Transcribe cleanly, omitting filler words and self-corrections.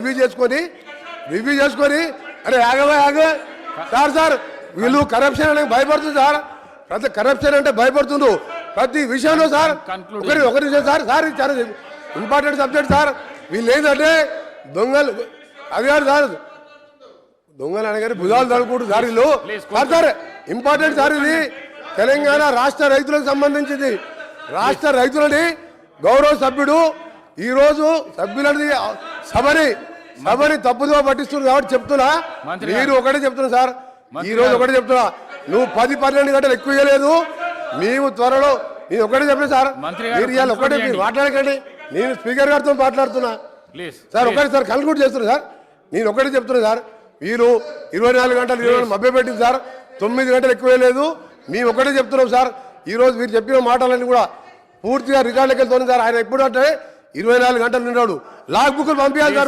Review చేసుకొని అరే ఆగ సార్ వీళ్ళు కరప్షన్ అంటే భయపడుతుంది సార్. ప్రతి కరప్షన్ అంటే భయపడుతుండ్రు ప్రతి విషయంలో సార్. ఒకరి విషయం సార్ ఇది చాలా ఇంపార్టెంట్ సబ్జెక్ట్ సార్. వీళ్ళు ఏంటంటే దొంగలు అది కాదు సార్, దొంగలు అనగానే భుజాలు తడుకుంటారు సార్ వీళ్ళు. సార్ ఇంపార్టెంట్ సార్ ఇది తెలంగాణ రాష్ట్ర రైతులకు సంబంధించింది. రాష్ట్ర రైతులని గౌరవ సభ్యుడు ఈరోజు సభ్యులని సభని తప్పుదో పట్టిస్తున్నారు కాబట్టి చెప్తున్నా. మీరు ఒకటే చెప్తున్నా సార్, ఈ రోజు ఒకటే చెప్తున్నా, నువ్వు 10-12 గంటలు ఎక్కువ ఇవ్వలేదు. మేము త్వరలో నేను ఒకటే చెప్పిన సార్, మీరు ఇవాళ ఒకటే మీరు మాట్లాడకండి. నేను స్పీకర్ గారితో మాట్లాడుతున్నా సార్. ఒకటే సార్ కన్క్లూడ్ చేస్తున్నా సార్. నేను ఒకటే చెప్తున్నా సార్, మీరు 24 గంటలు మభ్య పెట్టింది సార్. 9 గంటలు ఎక్కువ లేదు. మేము ఒకటే చెప్తున్నాం సార్. ఈ రోజు మీరు చెప్పిన మాటలన్నీ కూడా పూర్తిగా రికార్డులకి వెళ్తుంది సార్. ఆయన ఎప్పుడు అంటే 24 గంటలు నిన్నాడు. లాగ్ బుక్లు పంపించాలి సార్.